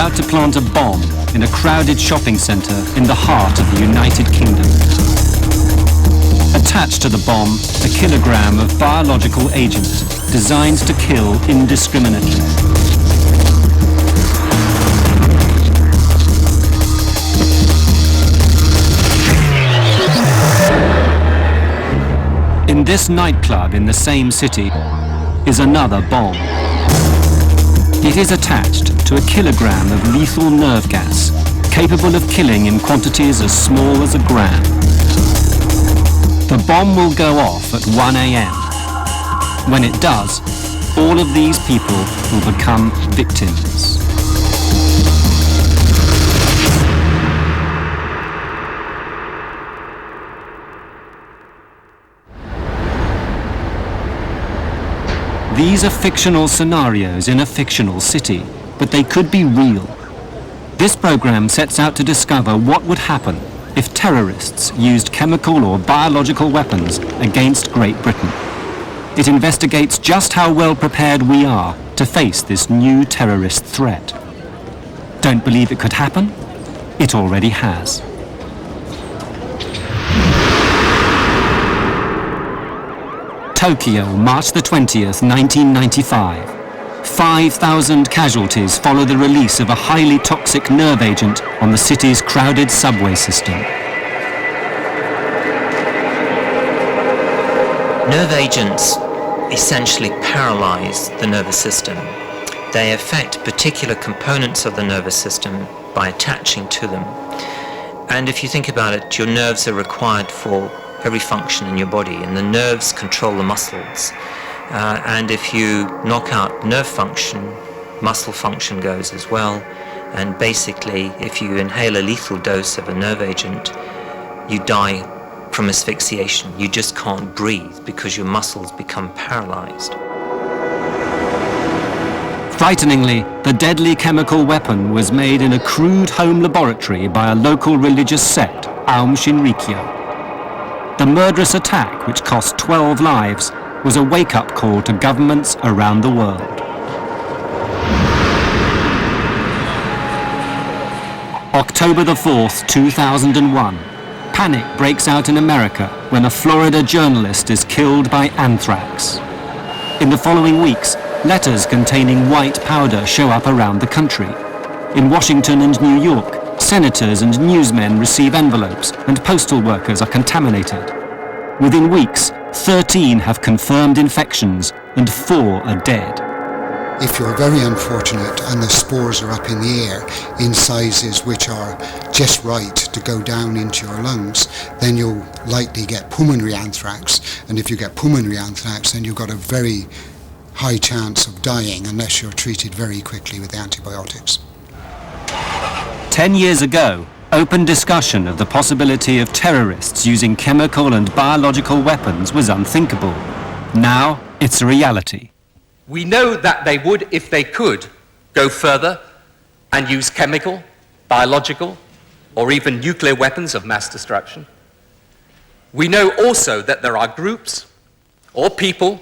about to plant a bomb in a crowded shopping centre in the heart of the United Kingdom. Attached to the bomb, a kilogram of biological agent designed to kill indiscriminately. In this nightclub in the same city is another bomb. It is attached to a kilogram of lethal nerve gas, capable of killing in quantities as small as a gram. The bomb will go off at 1 a.m. When it does, all of these people will become victims. These are fictional scenarios in a fictional city, but they could be real. This program sets out to discover what would happen if terrorists used chemical or biological weapons against Great Britain. It investigates just how well prepared we are to face this new terrorist threat. Don't believe it could happen? It already has. Tokyo, March the 20th, 1995. 5,000 casualties follow the release of a highly toxic nerve agent on the city's crowded subway system. Nerve agents essentially paralyze the nervous system. They affect particular components of the nervous system by attaching to them. And if you think about it, your nerves are required for every function in your body, and the nerves control the muscles. And if you knock out nerve function, muscle function goes as well. And basically, if you inhale a lethal dose of a nerve agent, you die from asphyxiation. You just can't breathe because your muscles become paralyzed. Frighteningly, the deadly chemical weapon was made in a crude home laboratory by a local religious sect, Aum Shinrikyo. The murderous attack, which cost 12 lives, was a wake-up call to governments around the world. October the 4th, 2001. Panic breaks out in America when a Florida journalist is killed by anthrax. In the following weeks, letters containing white powder show up around the country. In Washington and New York, senators and newsmen receive envelopes and postal workers are contaminated. Within weeks, 13 have confirmed infections and 4 are dead. If you're very unfortunate and the spores are up in the air in sizes which are just right to go down into your lungs, then you'll likely get pulmonary anthrax. And if you get pulmonary anthrax, then you've got a very high chance of dying unless you're treated very quickly with antibiotics. 10 years ago, open discussion of the possibility of terrorists using chemical and biological weapons was unthinkable. Now, it's a reality. We know that they would, if they could, go further and use chemical, biological, or even nuclear weapons of mass destruction. We know also that there are groups or people,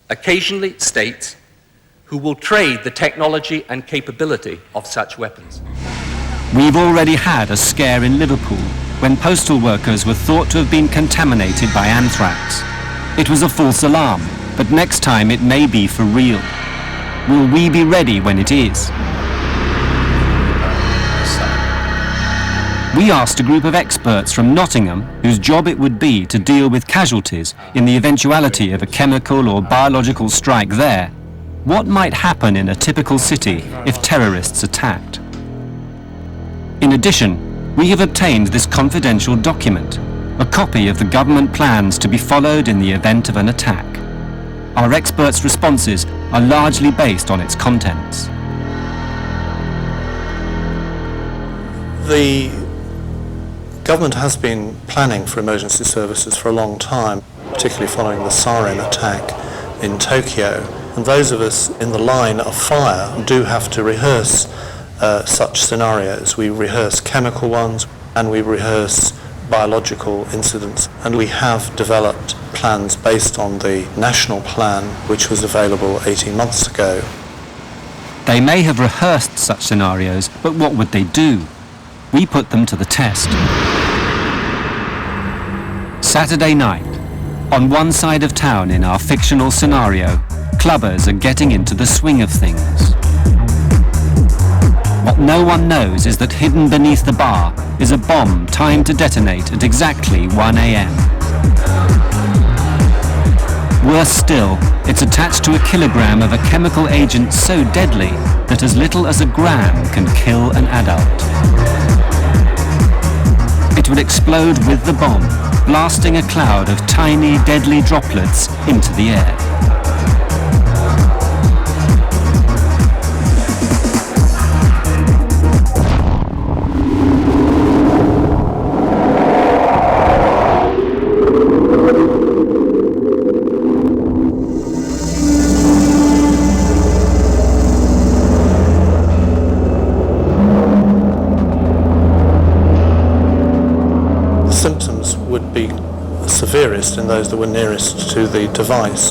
occasionally states, who will trade the technology and capability of such weapons. We've already had a scare in Liverpool when postal workers were thought to have been contaminated by anthrax. It was a false alarm, but next time it may be for real. Will we be ready when it is? We asked a group of experts from Nottingham whose job it would be to deal with casualties in the eventuality of a chemical or biological strike there. What might happen in a typical city if terrorists attacked? In addition, we have obtained this confidential document, a copy of the government plans to be followed in the event of an attack. Our experts' responses are largely based on its contents. The government has been planning for emergency services for a long time, particularly following the sarin attack in Tokyo. And those of us in the line of fire do have to rehearse such scenarios. We rehearse chemical ones and we rehearse biological incidents, and we have developed plans based on the national plan which was available 18 months ago. They may have rehearsed such scenarios, but what would they do? We put them to the test. Saturday night. On one side of town in our fictional scenario, clubbers are getting into the swing of things. What no one knows is that hidden beneath the bar is a bomb timed to detonate at exactly 1 a.m. Worse still, it's attached to a kilogram of a chemical agent so deadly that as little as a gram can kill an adult. It would explode with the bomb, blasting a cloud of tiny, deadly droplets into the air. Symptoms would be severest in those that were nearest to the device.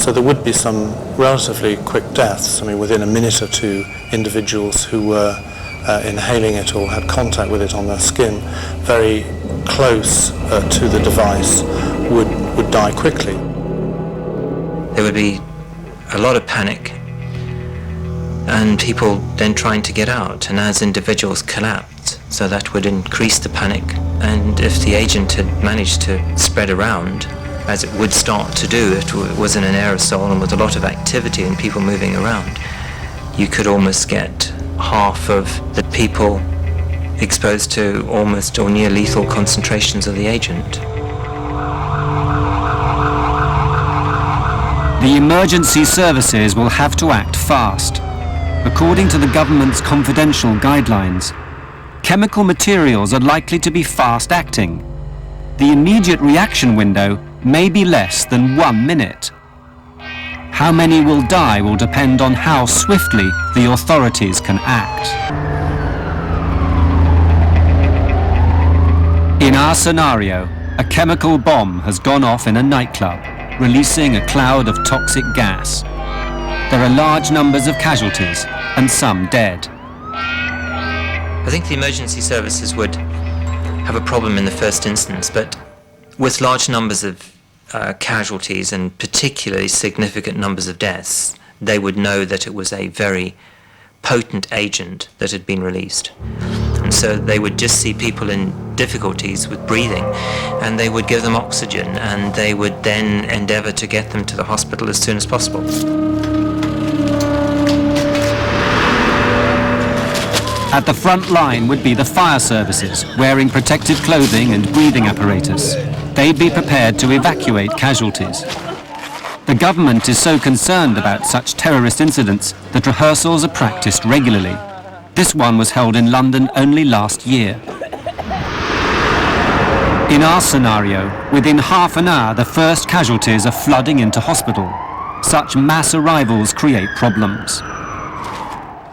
So there would be some relatively quick deaths. I mean, within a minute or two, individuals who were inhaling it or had contact with it on their skin very close to the device would die quickly. There would be a lot of panic and people then trying to get out, and as individuals collapsed, so that would increase the panic. And if the agent had managed to spread around, as it would start to do, it was in an aerosol and with a lot of activity and people moving around, you could almost get half of the people exposed to almost or near lethal concentrations of the agent. The emergency services will have to act fast. According to the government's confidential guidelines, chemical materials are likely to be fast-acting. The immediate reaction window may be less than 1 minute. How many will die will depend on how swiftly the authorities can act. In our scenario, a chemical bomb has gone off in a nightclub, releasing a cloud of toxic gas. There are large numbers of casualties and some dead. I think the emergency services would have a problem in the first instance, but with large numbers of casualties and particularly significant numbers of deaths, they would know that it was a very potent agent that had been released. And so they would just see people in difficulties with breathing and they would give them oxygen and they would then endeavour to get them to the hospital as soon as possible. At the front line would be the fire services, wearing protective clothing and breathing apparatus. They'd be prepared to evacuate casualties. The government is so concerned about such terrorist incidents that rehearsals are practiced regularly. This one was held in London only last year. In our scenario, within half an hour the first casualties are flooding into hospital. Such mass arrivals create problems.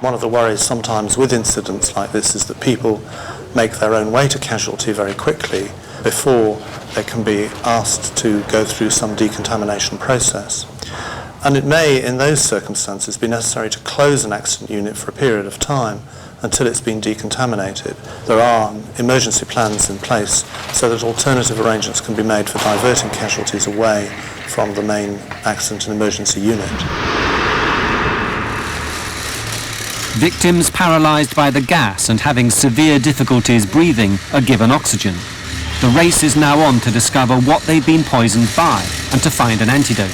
One of the worries sometimes with incidents like this is that people make their own way to casualty very quickly before they can be asked to go through some decontamination process. And it may, in those circumstances, be necessary to close an accident unit for a period of time until it's been decontaminated. There are emergency plans in place so that alternative arrangements can be made for diverting casualties away from the main accident and emergency unit. Victims paralysed by the gas and having severe difficulties breathing are given oxygen. The race is now on to discover what they've been poisoned by and to find an antidote.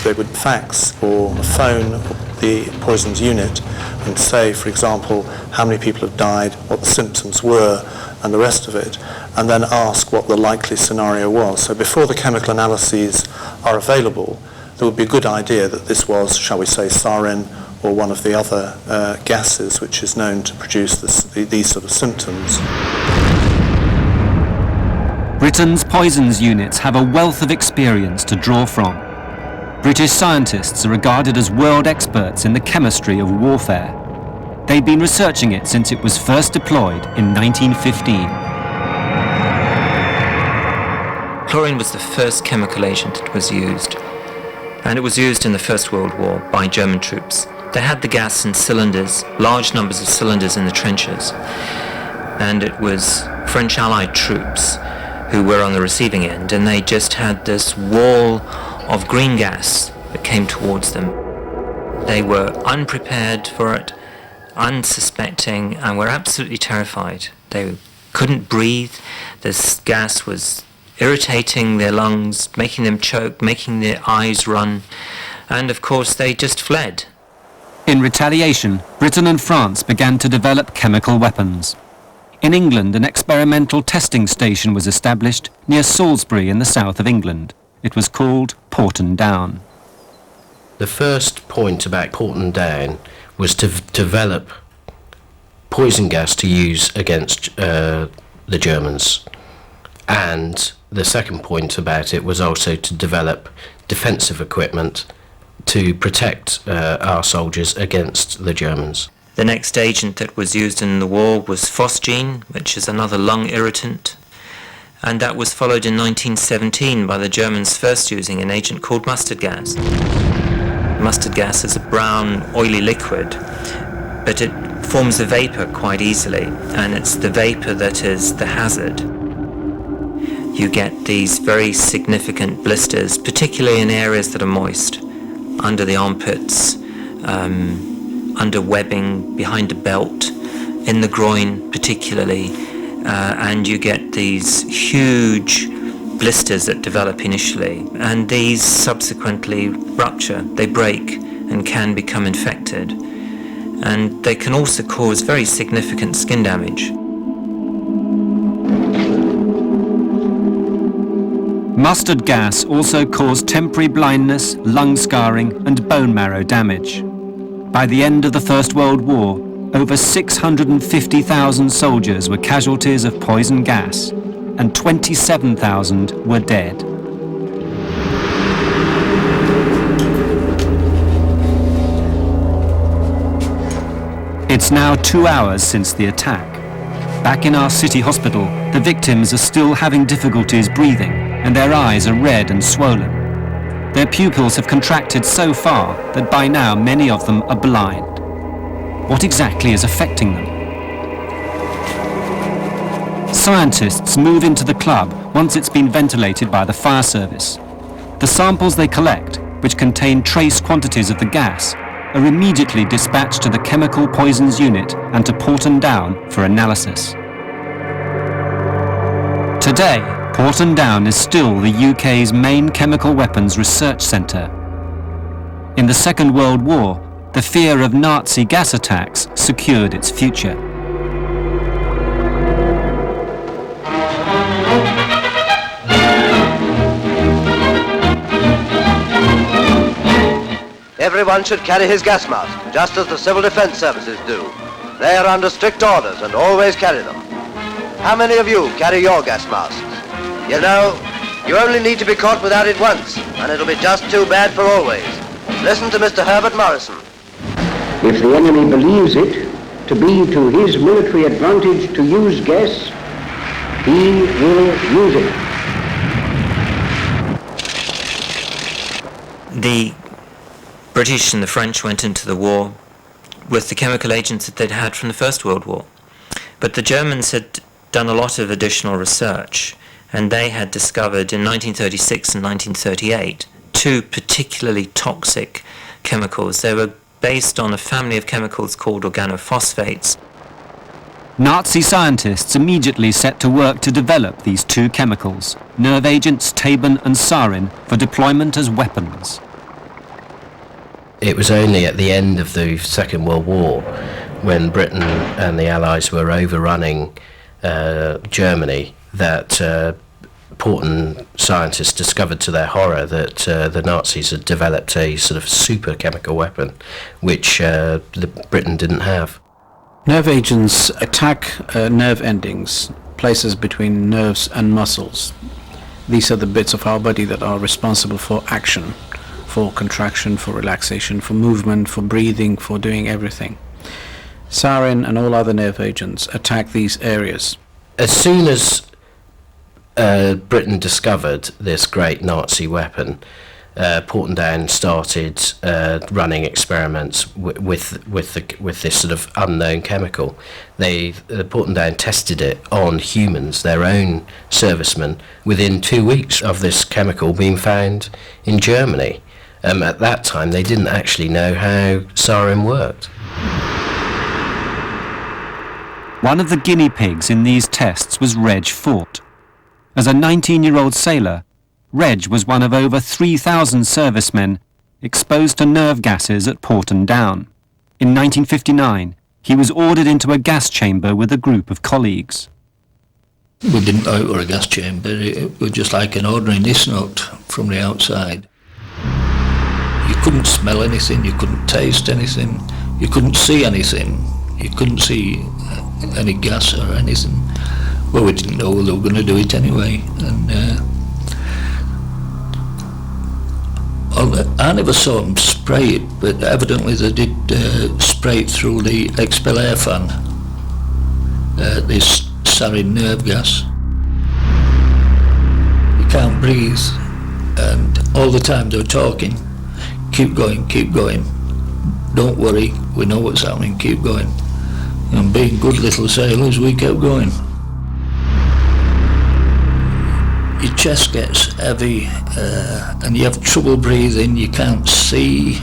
They would fax or phone the poisoned unit and say, for example, how many people have died, what the symptoms were, and the rest of it, and then ask what the likely scenario was. So before the chemical analyses are available, there would be a good idea that this was, shall we say, sarin or one of the other gases which is known to produce these sort of symptoms. Britain's poisons units have a wealth of experience to draw from. British scientists are regarded as world experts in the chemistry of warfare. They've been researching it since it was first deployed in 1915. Chlorine was the first chemical agent that was used. and it was used in the First World War by German troops. They had the gas in cylinders, large numbers of cylinders in the trenches, and it was French Allied troops who were on the receiving end, and they just had this wall of green gas that came towards them. They were unprepared for it, unsuspecting, and were absolutely terrified. They couldn't breathe. This gas was irritating their lungs, making them choke, making their eyes run, and of course they just fled. In retaliation, Britain and France began to develop chemical weapons. In England, an experimental testing station was established near Salisbury in the south of England. It was called Porton Down. The first point about Porton Down was to develop poison gas to use against the Germans. And the second point about it was also to develop defensive equipment to protect our soldiers against the Germans. The next agent that was used in the war was phosgene, which is another lung irritant, and that was followed in 1917 by the Germans first using an agent called mustard gas. Mustard gas is a brown, oily liquid, but it forms a vapor quite easily, and it's the vapor that is the hazard. You get these very significant blisters, particularly in areas that are moist, under the armpits, under webbing, behind a belt, in the groin particularly, and you get these huge blisters that develop initially, and these subsequently rupture, they break and can become infected, and they can also cause very significant skin damage. Mustard gas also caused temporary blindness, lung scarring and bone marrow damage. By the end of the First World War, over 650,000 soldiers were casualties of poison gas, and 27,000 were dead. It's now 2 hours since the attack. Back in our city hospital, the victims are still having difficulties breathing, and their eyes are red and swollen. Their pupils have contracted so far that by now many of them are blind. What exactly is affecting them? Scientists move into the club once it's been ventilated by the fire service. The samples they collect, which contain trace quantities of the gas, are immediately dispatched to the Chemical Poisons Unit and to Porton Down for analysis. Today, Porton Down is still the UK's main chemical weapons research centre. In the Second World War, the fear of Nazi gas attacks secured its future. Everyone should carry his gas mask, just as the civil defense services do. They are under strict orders and always carry them. How many of you carry your gas masks? You know, you only need to be caught without it once, and it'll be just too bad for always. Listen to Mr. Herbert Morrison. If the enemy believes it to be to his military advantage to use gas, he will use it. The British and the French went into the war with the chemical agents that they'd had from the First World War. But the Germans had done a lot of additional research, and they had discovered in 1936 and 1938 two particularly toxic chemicals. They were based on a family of chemicals called organophosphates. Nazi scientists immediately set to work to develop these two chemicals, nerve agents Tabun and sarin, for deployment as weapons. It was only at the end of the Second World War, when Britain and the Allies were overrunning Germany, that Porton scientists discovered to their horror that the Nazis had developed a sort of super chemical weapon, which Britain didn't have. Nerve agents attack nerve endings, places between nerves and muscles. These are the bits of our body that are responsible for action, for contraction, for relaxation, for movement, for breathing, for doing everything. Sarin and all other nerve agents attack these areas. As soon as Britain discovered this great Nazi weapon, Portendown started running experiments with this sort of unknown chemical. Portendown tested it on humans, their own servicemen, within 2 weeks of this chemical being found in Germany. At that time, they didn't actually know how sarin worked. One of the guinea pigs in these tests was Reg Fort. As a 19-year-old sailor, Reg was one of over 3,000 servicemen exposed to nerve gases at Portendown. In 1959, he was ordered into a gas chamber with a group of colleagues. We didn't know it were a gas chamber, it was just like an ordinary note from the outside. You couldn't smell anything, you couldn't taste anything, you couldn't see anything, you couldn't see any gas or anything. Well, we didn't know they were going to do it anyway, and I never saw them spray it, but evidently they did spray it through the expel air fan, this sarin nerve gas. You can't breathe, and all the time they were talking, keep going, don't worry, we know what's happening, keep going. And being good little sailors, we kept going. Your chest gets heavy and you have trouble breathing, you can't see,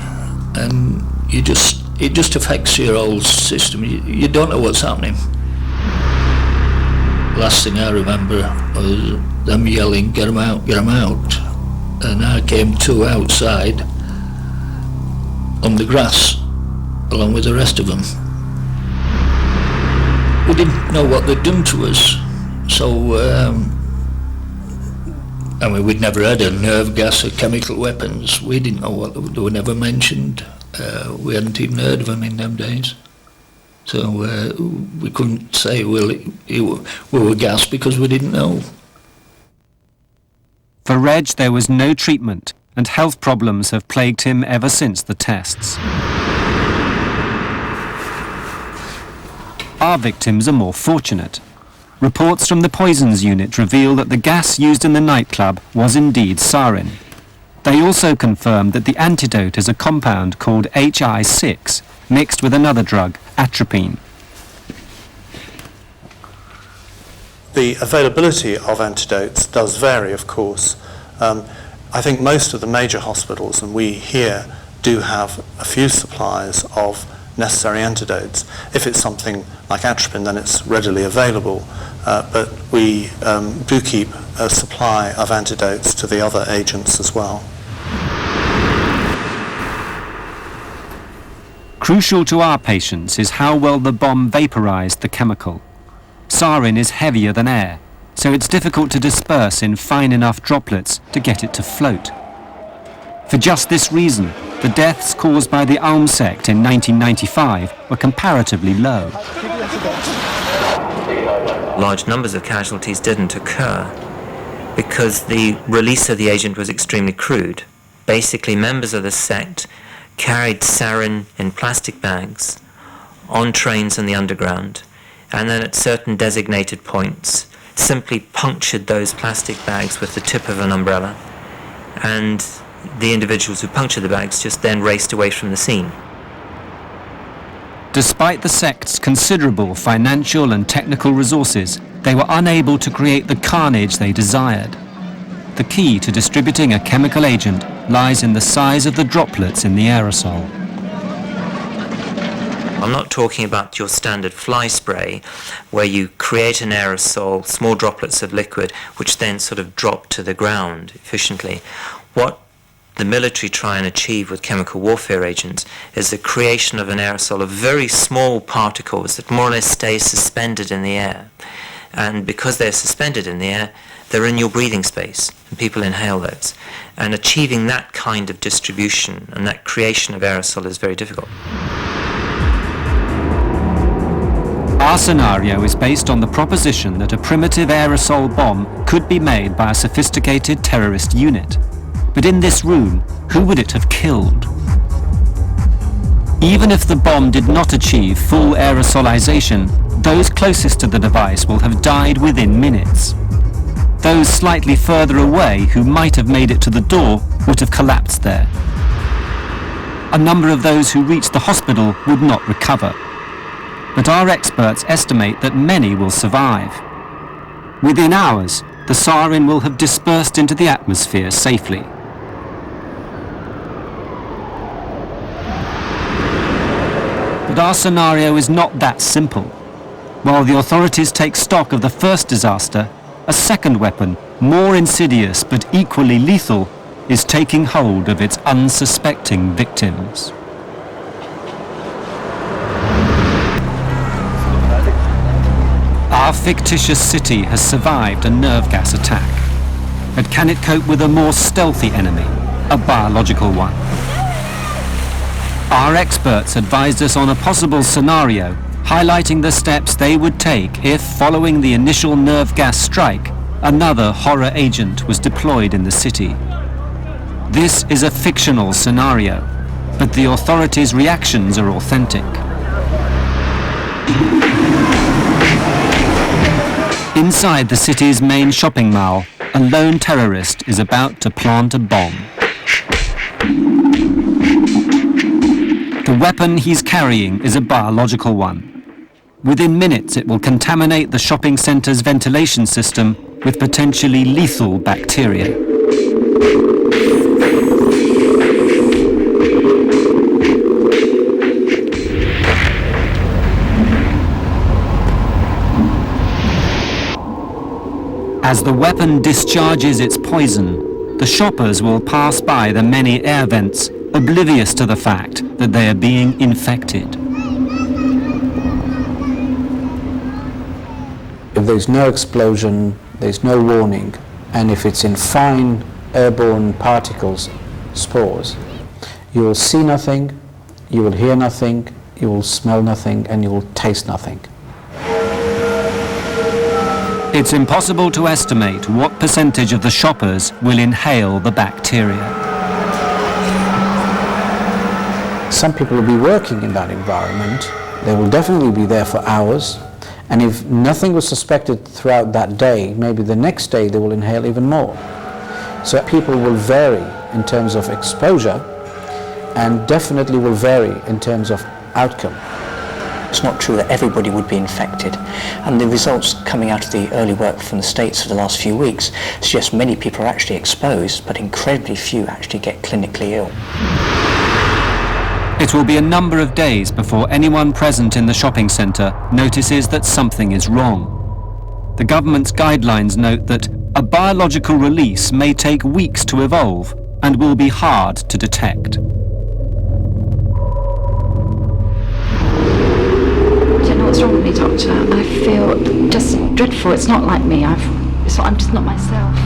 and it just affects your whole system. You don't know what's happening. Last thing I remember was them yelling, get 'em out, get 'em out. And I came to outside on the grass along with the rest of them. We didn't know what they'd done to us, so I mean, we'd never had a nerve gas or chemical weapons. We didn't know what they were, never mentioned. We hadn't even heard of them in them days. So we couldn't say, well, we were gas because we didn't know. For Reg, there was no treatment, and health problems have plagued him ever since the tests. Our victims are more fortunate. Reports from the poisons unit reveal that the gas used in the nightclub was indeed sarin. They also confirmed that the antidote is a compound called Ch5 mixed with another drug, atropine. The availability of antidotes does vary, of course. I think most of the major hospitals, and we here, do have a few supplies of necessary antidotes. If it's something like atropine, then it's readily available, but we do keep a supply of antidotes to the other agents as well. Crucial to our patients is how well the bomb vaporized the chemical. Sarin is heavier than air, so it's difficult to disperse in fine enough droplets to get it to float. For just this reason, the deaths caused by the Ulm sect in 1995 were comparatively low. Large numbers of casualties didn't occur because the release of the agent was extremely crude. Basically, members of the sect carried sarin in plastic bags on trains in the underground, and then at certain designated points simply punctured those plastic bags with the tip of an umbrella, and the individuals who punctured the bags just then raced away from the scene. Despite the sect's considerable financial and technical resources, they were unable to create the carnage they desired. The key to distributing a chemical agent lies in the size of the droplets in the aerosol. I'm not talking about your standard fly spray, where you create an aerosol, small droplets of liquid, which then sort of drop to the ground efficiently. What the military try and achieve with chemical warfare agents is the creation of an aerosol of very small particles that more or less stay suspended in the air. And because they're suspended in the air, they're in your breathing space, and people inhale those. And achieving that kind of distribution and that creation of aerosol is very difficult. Our scenario is based on the proposition that a primitive aerosol bomb could be made by a sophisticated terrorist unit. But in this room, who would it have killed? Even if the bomb did not achieve full aerosolization, those closest to the device will have died within minutes. Those slightly further away who might have made it to the door would have collapsed there. A number of those who reached the hospital would not recover. But our experts estimate that many will survive. Within hours, the sarin will have dispersed into the atmosphere safely. But our scenario is not that simple. While the authorities take stock of the first disaster, a second weapon, more insidious but equally lethal, is taking hold of its unsuspecting victims. Our fictitious city has survived a nerve gas attack. But can it cope with a more stealthy enemy, a biological one? Our experts advised us on a possible scenario, highlighting the steps they would take if, following the initial nerve gas strike, another horror agent was deployed in the city. This is a fictional scenario, but the authorities' reactions are authentic. Inside the city's main shopping mall, a lone terrorist is about to plant a bomb. The weapon he's carrying is a biological one. Within minutes, it will contaminate the shopping centre's ventilation system with potentially lethal bacteria. As the weapon discharges its poison, the shoppers will pass by the many air vents, oblivious to the fact that they are being infected. If there's no explosion, there's no warning, and if it's in fine airborne particles, spores, you will see nothing, you will hear nothing, you will smell nothing, and you will taste nothing. It's impossible to estimate what percentage of the shoppers will inhale the bacteria. Some people will be working in that environment. They will definitely be there for hours. And if nothing was suspected throughout that day, maybe the next day they will inhale even more. So people will vary in terms of exposure and definitely will vary in terms of outcome. It's not true that everybody would be infected, and the results coming out of the early work from the States for the last few weeks suggest many people are actually exposed, but incredibly few actually get clinically ill. It will be a number of days before anyone present in the shopping centre notices that something is wrong. The government's guidelines note that a biological release may take weeks to evolve and will be hard to detect. What's wrong with me, doctor? I feel just dreadful. It's not like me. I'm just not myself.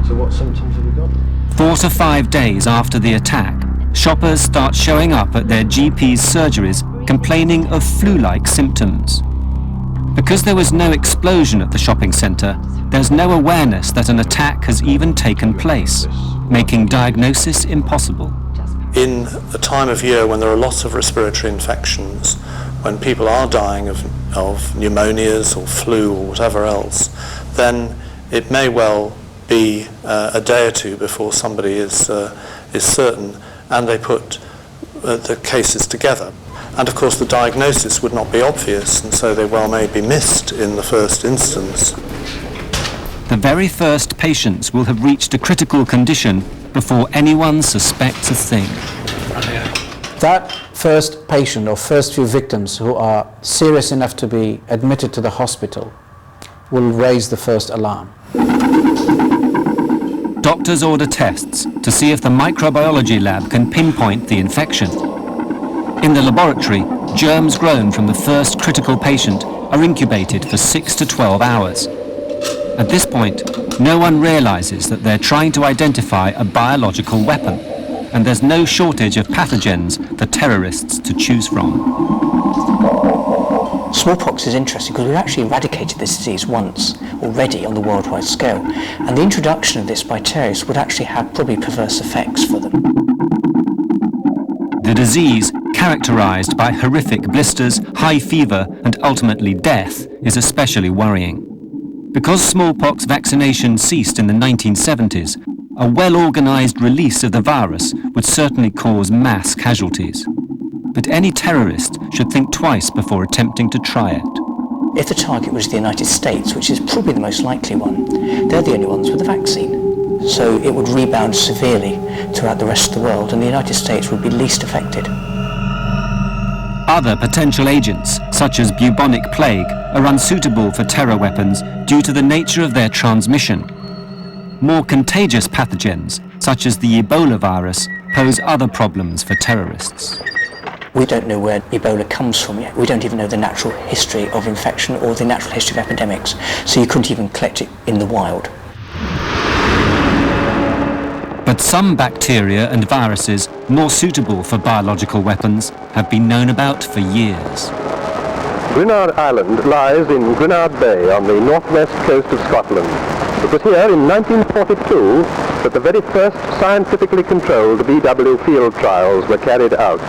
So what symptoms have you got? 4 to 5 days after the attack, shoppers start showing up at their GP's surgeries complaining of flu-like symptoms. Because there was no explosion at the shopping centre, there's no awareness that an attack has even taken place, making diagnosis impossible. In a time of year when there are lots of respiratory infections, when people are dying of pneumonias or flu or whatever else, then it may well be a day or two before somebody is certain, and they put the cases together. And of course the diagnosis would not be obvious, and so they well may be missed in the first instance. The very first patients will have reached a critical condition before anyone suspects a thing. That first patient or first few victims who are serious enough to be admitted to the hospital will raise the first alarm. Doctors order tests to see if the microbiology lab can pinpoint the infection. In the laboratory, germs grown from the first critical patient are incubated for 6 to 12 hours. At this point, no one realizes that they're trying to identify a biological weapon, and there's no shortage of pathogens for terrorists to choose from. Smallpox is interesting because we've actually eradicated this disease once already on the worldwide scale, and the introduction of this by terrorists would actually have probably perverse effects for them. The disease, characterized by horrific blisters, high fever, and ultimately death, is especially worrying. Because smallpox vaccination ceased in the 1970s, a well-organised release of the virus would certainly cause mass casualties. But any terrorist should think twice before attempting to try it. If the target was the United States, which is probably the most likely one, they're the only ones with a vaccine. So it would rebound severely throughout the rest of the world, and the United States would be least affected. Other potential agents, such as bubonic plague, are unsuitable for terror weapons due to the nature of their transmission. More contagious pathogens, such as the Ebola virus, pose other problems for terrorists. We don't know where Ebola comes from yet. We don't even know the natural history of infection or the natural history of epidemics, so you couldn't even collect it in the wild. But some bacteria and viruses more suitable for biological weapons have been known about for years. Grenard Island lies in Grenard Bay on the northwest coast of Scotland. It was here in 1942 that the very first scientifically controlled BW field trials were carried out.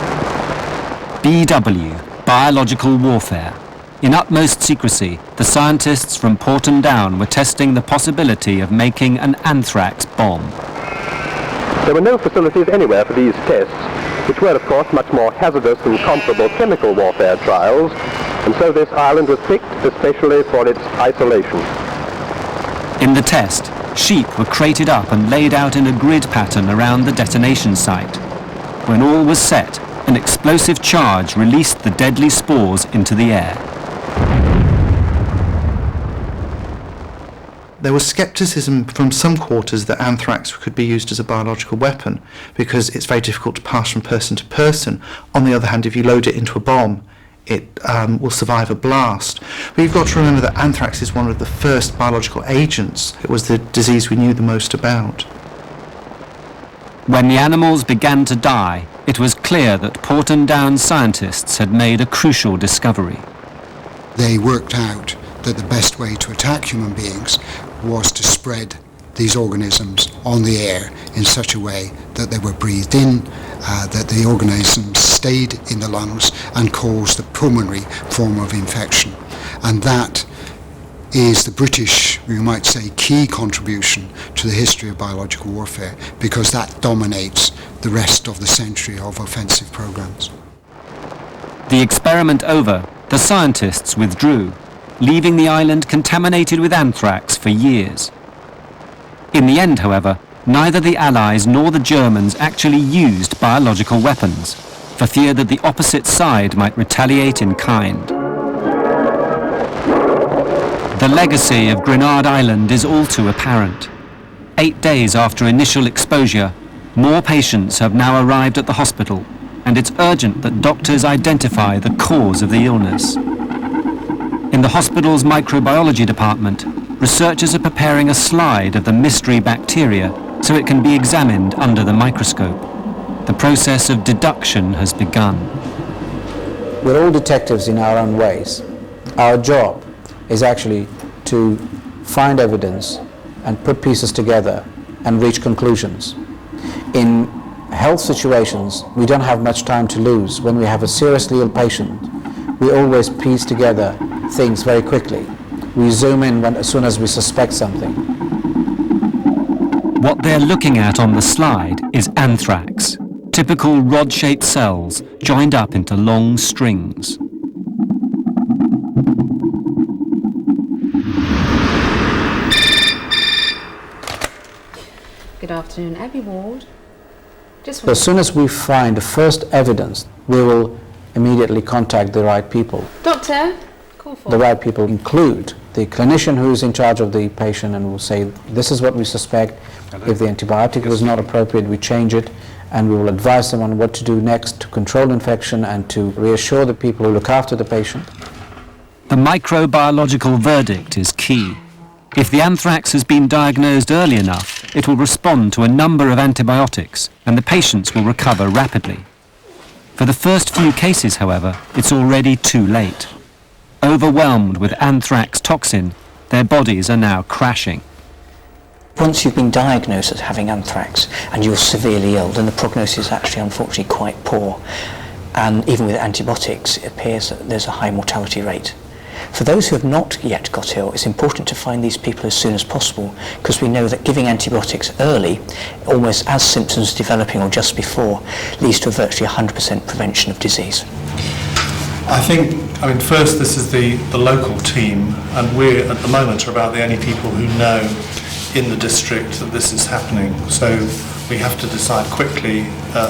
BW, biological warfare. In utmost secrecy, the scientists from Porton Down were testing the possibility of making an anthrax bomb. There were no facilities anywhere for these tests, which were of course much more hazardous than comparable chemical warfare trials, and so this island was picked especially for its isolation. In the test, sheep were crated up and laid out in a grid pattern around the detonation site. When all was set, an explosive charge released the deadly spores into the air. There was scepticism from some quarters that anthrax could be used as a biological weapon because it's very difficult to pass from person to person. On the other hand, if you load it into a bomb, it will survive a blast. But you've got to remember that anthrax is one of the first biological agents. It was the disease we knew the most about. When the animals began to die, it was clear that Porton Down scientists had made a crucial discovery. They worked out that the best way to attack human beings was to spread these organisms on the air in such a way that they were breathed in, that the organisms stayed in the lungs and caused the pulmonary form of infection. And that is the British, we might say, key contribution to the history of biological warfare, because that dominates the rest of the century of offensive programs. The experiment over, the scientists withdrew, leaving the island contaminated with anthrax for years. In the end, however, neither the Allies nor the Germans actually used biological weapons, for fear that the opposite side might retaliate in kind. The legacy of Grenard Island is all too apparent. 8 days after initial exposure, more patients have now arrived at the hospital, and it's urgent that doctors identify the cause of the illness. In the hospital's microbiology department, researchers are preparing a slide of the mystery bacteria so it can be examined under the microscope. The process of deduction has begun. We're all detectives in our own ways. Our job is actually to find evidence and put pieces together and reach conclusions. In health situations, we don't have much time to lose. When we have a seriously ill patient, we always piece together things very quickly. We zoom in as soon as we suspect something. What they're looking at on the slide is anthrax, typical rod-shaped cells joined up into long strings. Good afternoon, Abbey Ward. As soon as we find the first evidence, we will immediately contact the right people. Doctor, call for The right people include the clinician who is in charge of the patient and will say, this is what we suspect. If the antibiotic was not appropriate, we change it, and we will advise them on what to do next to control infection and to reassure the people who look after the patient. The microbiological verdict is key. If the anthrax has been diagnosed early enough, it will respond to a number of antibiotics and the patients will recover rapidly. For the first few cases, however, it's already too late. Overwhelmed with anthrax toxin, their bodies are now crashing. Once you've been diagnosed as having anthrax and you're severely ill, then the prognosis is actually unfortunately quite poor. And even with antibiotics, it appears that there's a high mortality rate. For those who have not yet got ill, it's important to find these people as soon as possible, because we know that giving antibiotics early, almost as symptoms developing or just before, leads to a virtually 100% prevention of disease. I mean, first this is the local team, and we at the moment are about the only people who know in the district that this is happening. So we have to decide quickly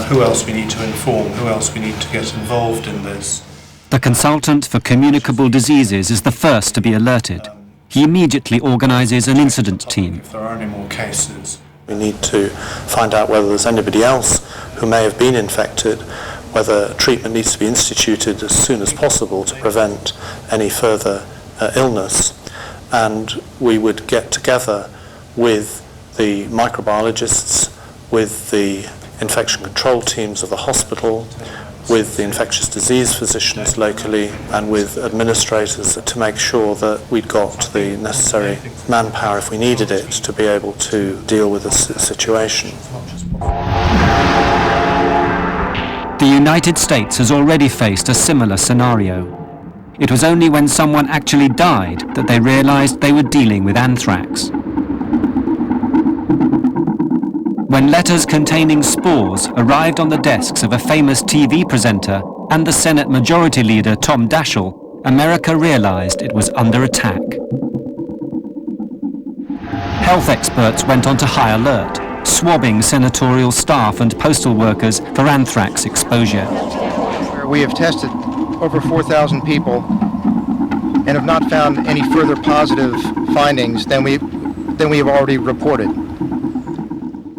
who else we need to inform, who else we need to get involved in this. The consultant for communicable diseases is the first to be alerted. He immediately organises an incident team. If there are any more cases, we need to find out whether there's anybody else who may have been infected, whether treatment needs to be instituted as soon as possible to prevent any further illness. And we would get together with the microbiologists, with the infection control teams of the hospital, with the infectious disease physicians locally, and with administrators to make sure that we'd got the necessary manpower, if we needed it, to be able to deal with the situation. The United States has already faced a similar scenario. It was only when someone actually died that they realized they were dealing with anthrax. When letters containing spores arrived on the desks of a famous TV presenter and the Senate Majority Leader Tom Daschle, America realized it was under attack. Health experts went on to high alert, swabbing senatorial staff and postal workers for anthrax exposure. We have tested over 4,000 people and have not found any further positive findings than we have already reported.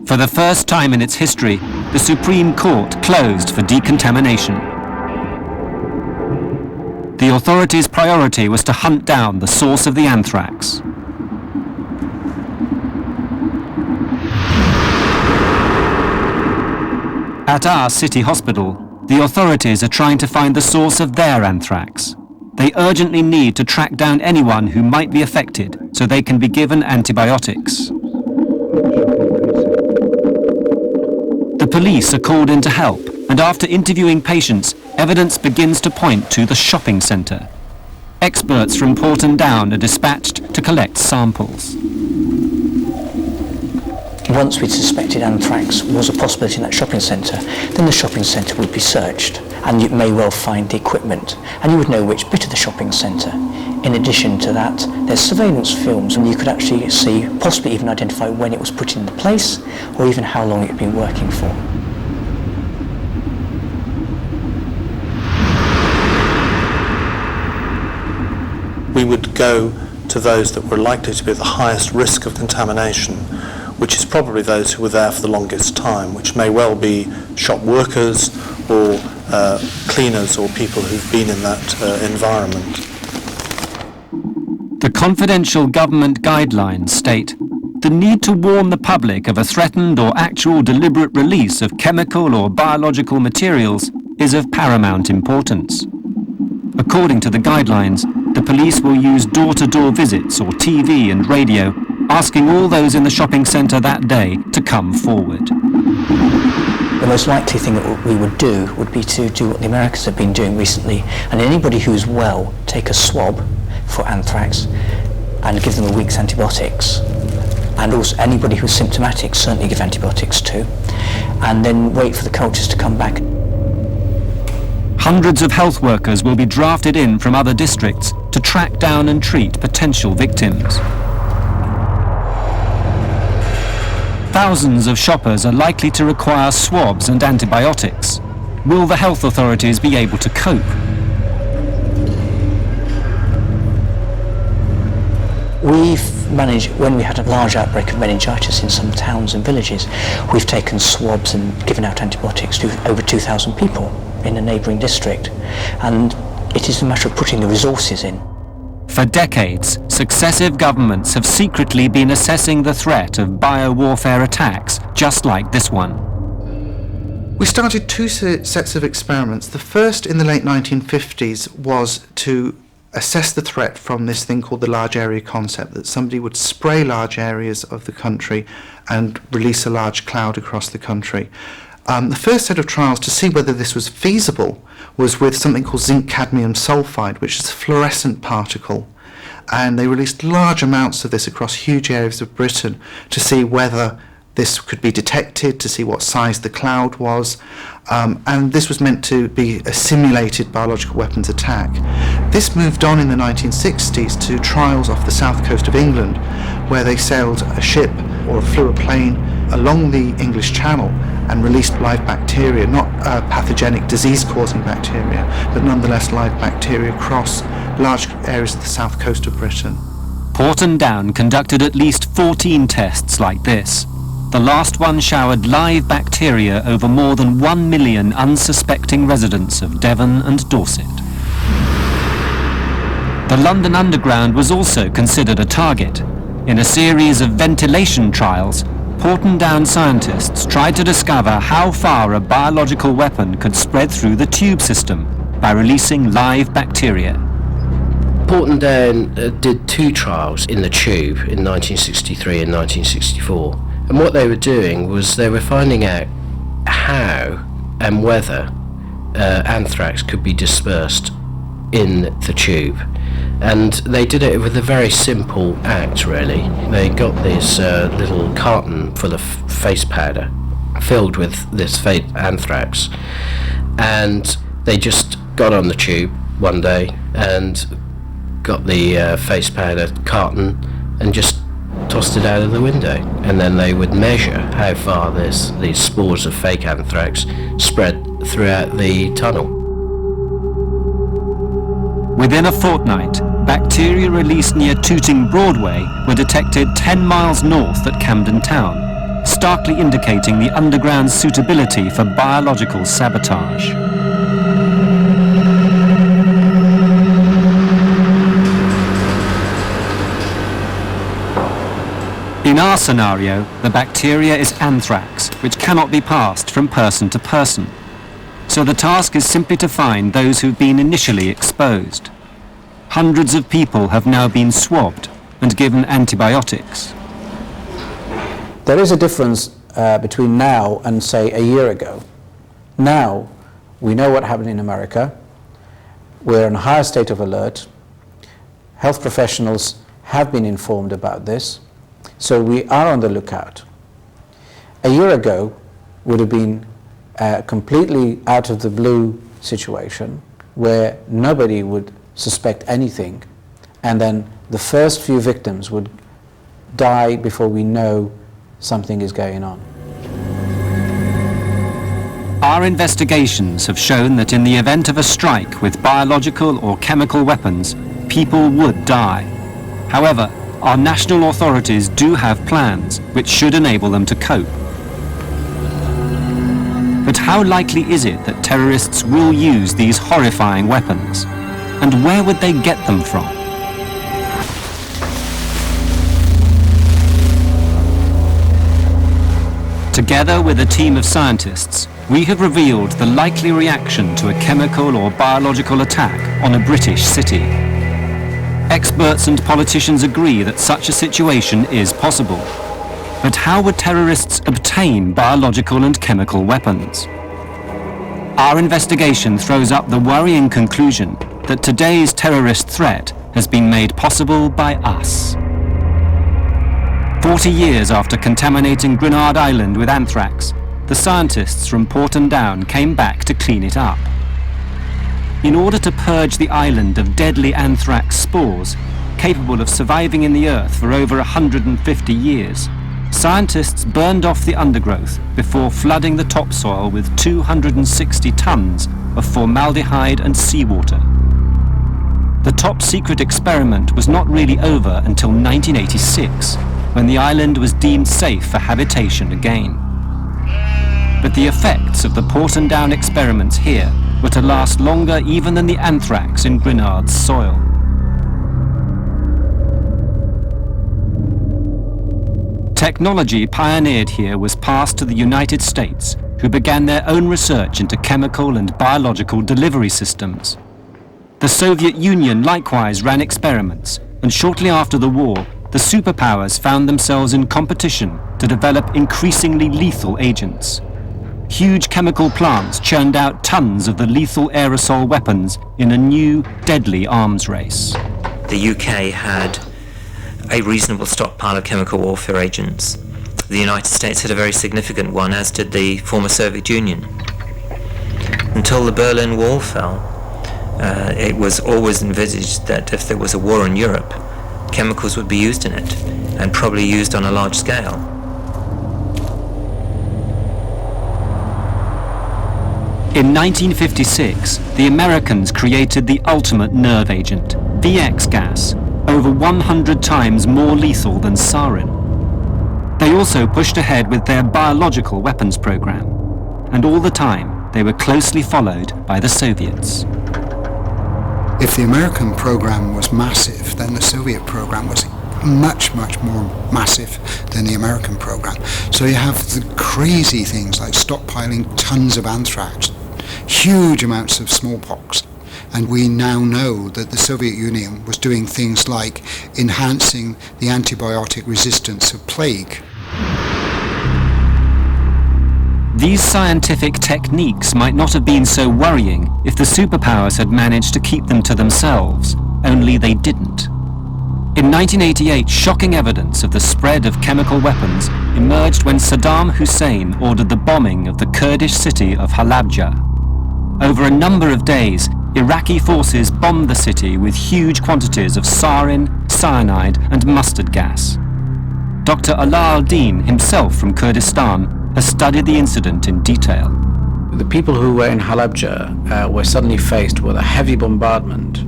For the first time in its history, the Supreme Court closed for decontamination. The authorities' priority was to hunt down the source of the anthrax. At our city hospital, the authorities are trying to find the source of their anthrax. They urgently need to track down anyone who might be affected so they can be given antibiotics. The police are called in to help, and after interviewing patients, evidence begins to point to the shopping centre. Experts from Porton Down are dispatched to collect samples. Once we'd suspected anthrax was a possibility in that shopping centre, then the shopping centre would be searched, and you may well find the equipment, and you would know which bit of the shopping centre. In addition to that, there's surveillance films, and you could actually see, possibly even identify when it was put into place, or even how long it had been working for. We would go to those that were likely to be at the highest risk of contamination, which is probably those who were there for the longest time, which may well be shop workers or cleaners or people who've been in that environment. The confidential government guidelines state the need to warn the public of a threatened or actual deliberate release of chemical or biological materials is of paramount importance. According to the guidelines, the police will use door-to-door visits or TV and radio, asking all those in the shopping centre that day to come forward. The most likely thing that we would do would be to do what the Americans have been doing recently, and anybody who's well, take a swab for anthrax and give them a week's antibiotics. And also anybody who's symptomatic, certainly give antibiotics to, and then wait for the cultures to come back. Hundreds of health workers will be drafted in from other districts to track down and treat potential victims. Thousands of shoppers are likely to require swabs and antibiotics. Will the health authorities be able to cope? We've managed, when we had a large outbreak of meningitis in some towns and villages, we've taken swabs and given out antibiotics to over 2,000 people in a neighbouring district. And it is a matter of putting the resources in. For decades, successive governments have secretly been assessing the threat of biowarfare attacks, just like this one. We started two sets of experiments. The first in the late 1950s was to assess the threat from this thing called the large area concept, that somebody would spray large areas of the country and release a large cloud across the country. The first set of trials to see whether this was feasible was with something called zinc cadmium sulfide, which is a fluorescent particle. And they released large amounts of this across huge areas of Britain to see whether this could be detected, to see what size the cloud was. And this was meant to be a simulated biological weapons attack. This moved on in the 1960s to trials off the south coast of England, where they sailed a ship or flew a plane along the English Channel and released live bacteria, not pathogenic disease-causing bacteria, but nonetheless live bacteria across large areas of the south coast of Britain. Porton Down conducted at least 14 tests like this. The last one showered live bacteria over more than 1 million unsuspecting residents of Devon and Dorset. The London Underground was also considered a target. In a series of ventilation trials, Porton Down scientists tried to discover how far a biological weapon could spread through the tube system by releasing live bacteria. Porton Down did 2 trials in the tube in 1963 and 1964. And what they were doing was they were finding out how and whether anthrax could be dispersed in the tube. And they did it with a very simple act, really. They got this little carton full of face powder filled with this fake anthrax, and they just got on the tube one day and got the face powder carton and just tossed it out of the window, and then they would measure how far these spores of fake anthrax spread throughout the tunnel. Within a fortnight, bacteria released near Tooting Broadway were detected 10 miles north at Camden Town, starkly indicating the underground's suitability for biological sabotage. In our scenario, the bacteria is anthrax, which cannot be passed from person to person. So the task is simply to find those who've been initially exposed. Hundreds of people have now been swabbed and given antibiotics. There is a difference between now and, say, a year ago. Now, we know what happened in America. We're in a higher state of alert. Health professionals have been informed about this. So we are on the lookout. A year ago would have been a completely out of the blue situation where nobody would suspect anything, and then the first few victims would die before we know something is going on. Our investigations have shown that in the event of a strike with biological or chemical weapons, people would die. However, our national authorities do have plans which should enable them to cope. But how likely is it that terrorists will use these horrifying weapons? And where would they get them from? Together with a team of scientists, we have revealed the likely reaction to a chemical or biological attack on a British city. Experts and politicians agree that such a situation is possible. But how would terrorists obtain biological and chemical weapons? Our investigation throws up the worrying conclusion that today's terrorist threat has been made possible by us. 40 years after contaminating Grenard Island with anthrax, the scientists from Porton Down came back to clean it up. In order to purge the island of deadly anthrax spores, capable of surviving in the earth for over 150 years, scientists burned off the undergrowth before flooding the topsoil with 260 tons of formaldehyde and seawater. The top-secret experiment was not really over until 1986, when the island was deemed safe for habitation again. But the effects of the Porton Down experiments here were to last longer even than the anthrax in Grenard's soil. Technology pioneered here was passed to the United States, who began their own research into chemical and biological delivery systems. The Soviet Union likewise ran experiments, and shortly after the war, the superpowers found themselves in competition to develop increasingly lethal agents. huge chemical plants churned out tons of the lethal aerosol weapons in a new, deadly arms race. The UK had a reasonable stockpile of chemical warfare agents. The United States had a very significant one, as did the former Soviet Union. Until the Berlin Wall fell, it was always envisaged that if there was a war in Europe, chemicals would be used in it, and probably used on a large scale. In 1956, the Americans created the ultimate nerve agent, VX gas, over 100 times more lethal than sarin. They also pushed ahead with their biological weapons program, and all the time they were closely followed by the Soviets. If the American program was massive, then the Soviet program was much, much more massive than the American program. So you have the crazy things like stockpiling tons of anthrax, huge amounts of smallpox. And we now know that the Soviet Union was doing things like enhancing the antibiotic resistance of plague. These scientific techniques might not have been so worrying if the superpowers had managed to keep them to themselves, only they didn't. In 1988, shocking evidence of the spread of chemical weapons emerged when Saddam Hussein ordered the bombing of the Kurdish city of Halabja. Over a number of days, Iraqi forces bombed the city with huge quantities of sarin, cyanide and mustard gas. Dr. Ala al-Din, himself from Kurdistan, has studied the incident in detail. The people who were in Halabja were suddenly faced with a heavy bombardment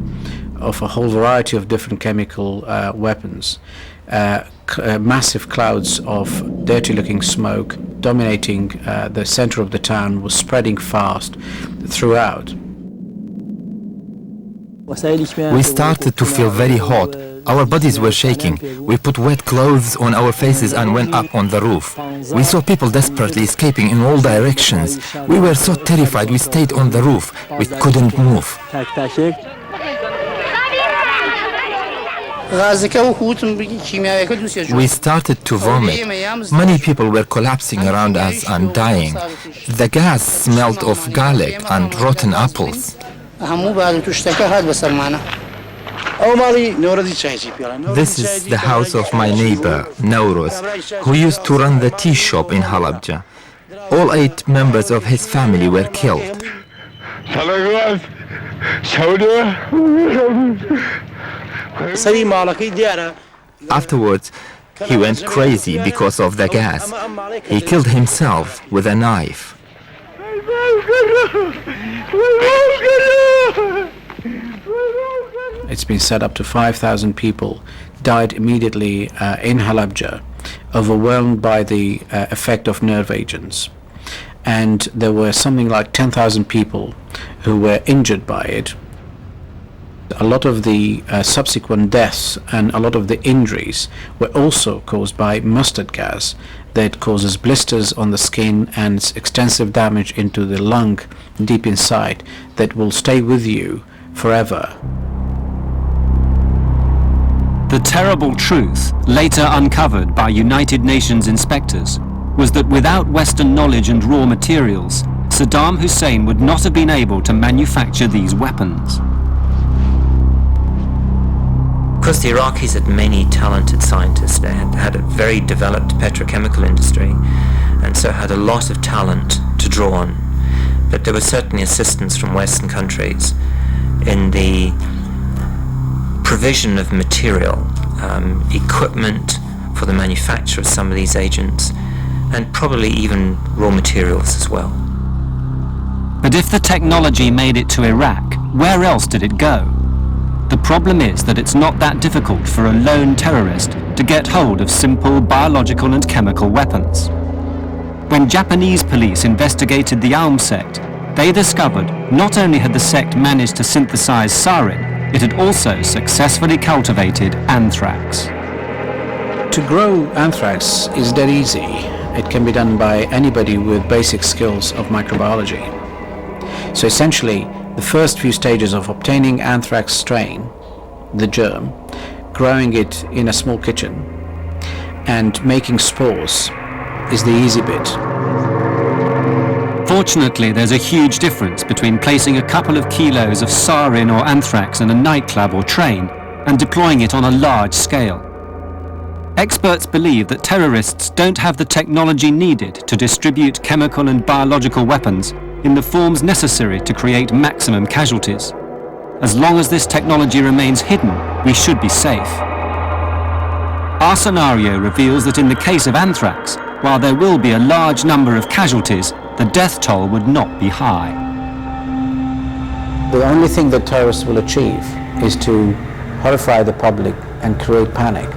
of a whole variety of different chemical weapons. Massive clouds of dirty-looking smoke dominating the center of the town was spreading fast throughout. We started to feel very hot. Our bodies were shaking. We put wet clothes on our faces and went up on the roof. We saw people desperately escaping in all directions. We were so terrified we stayed on the roof. We couldn't move. We started to vomit. Many people were collapsing around us and dying. The gas smelled of garlic and rotten apples. This is the house of my neighbor, Nauros, who used to run the tea shop in Halabja. All 8 members of his family were killed. Afterwards, he went crazy because of the gas. He killed himself with a knife. It's been said up to 5,000 people died immediately in Halabja, overwhelmed by the effect of nerve agents. And there were something like 10,000 people who were injured by it. A lot of the subsequent deaths and a lot of the injuries were also caused by mustard gas that causes blisters on the skin and extensive damage into the lung deep inside that will stay with you forever. The terrible truth, later uncovered by United Nations inspectors, was that without Western knowledge and raw materials, Saddam Hussein would not have been able to manufacture these weapons. Of course, the Iraqis had many talented scientists. They had a very developed petrochemical industry, and so had a lot of talent to draw on. But there was certainly assistance from Western countries in the provision of material, equipment for the manufacture of some of these agents, and probably even raw materials as well. But if the technology made it to Iraq, where else did it go? The problem is that it's not that difficult for a lone terrorist to get hold of simple biological and chemical weapons. When Japanese police investigated the Aum sect, they discovered not only had the sect managed to synthesize sarin, it had also successfully cultivated anthrax. To grow anthrax is dead easy. It can be done by anybody with basic skills of microbiology. So essentially, the first few stages of obtaining anthrax strain, the germ, growing it in a small kitchen, and making spores is the easy bit. Unfortunately, there's a huge difference between placing a couple of kilos of sarin or anthrax in a nightclub or train and deploying it on a large scale. Experts believe that terrorists don't have the technology needed to distribute chemical and biological weapons in the forms necessary to create maximum casualties. As long as this technology remains hidden, we should be safe. Our scenario reveals that in the case of anthrax, while there will be a large number of casualties, the death toll would not be high. The only thing that terrorists will achieve is to horrify the public and create panic.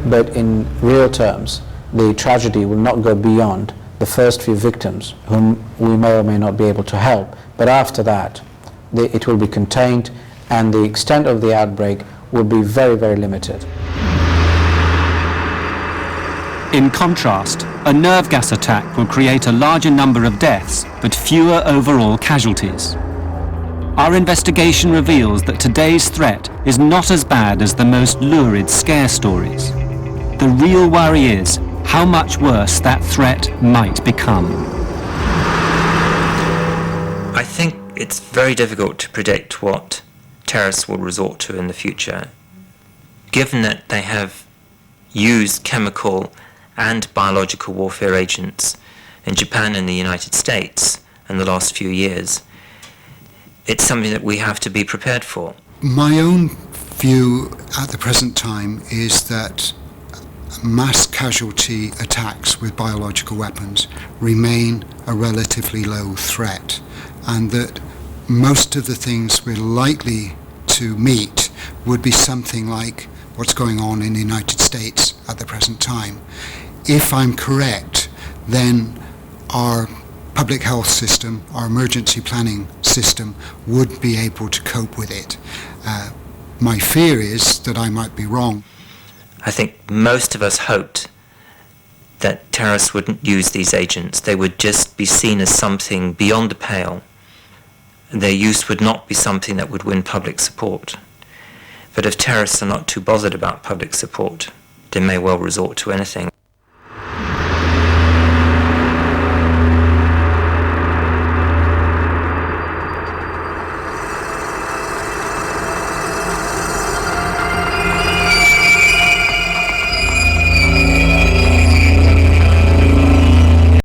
But in real terms, the tragedy will not go beyond the first few victims, whom we may or may not be able to help. But after that, it will be contained, and the extent of the outbreak will be very, very limited. In contrast, a nerve gas attack will create a larger number of deaths, but fewer overall casualties. Our investigation reveals that today's threat is not as bad as the most lurid scare stories. The real worry is how much worse that threat might become. I think it's very difficult to predict what terrorists will resort to in the future, given that they have used chemical and biological warfare agents in Japan and the United States in the last few years. It's something that we have to be prepared for. My own view at the present time is that mass casualty attacks with biological weapons remain a relatively low threat, and that most of the things we're likely to meet would be something like what's going on in the United States at the present time. If I'm correct, then our public health system, our emergency planning system, would be able to cope with it. My fear is that I might be wrong. I think most of us hoped that terrorists wouldn't use these agents. They would just be seen as something beyond the pale. Their use would not be something that would win public support. But if terrorists are not too bothered about public support, they may well resort to anything.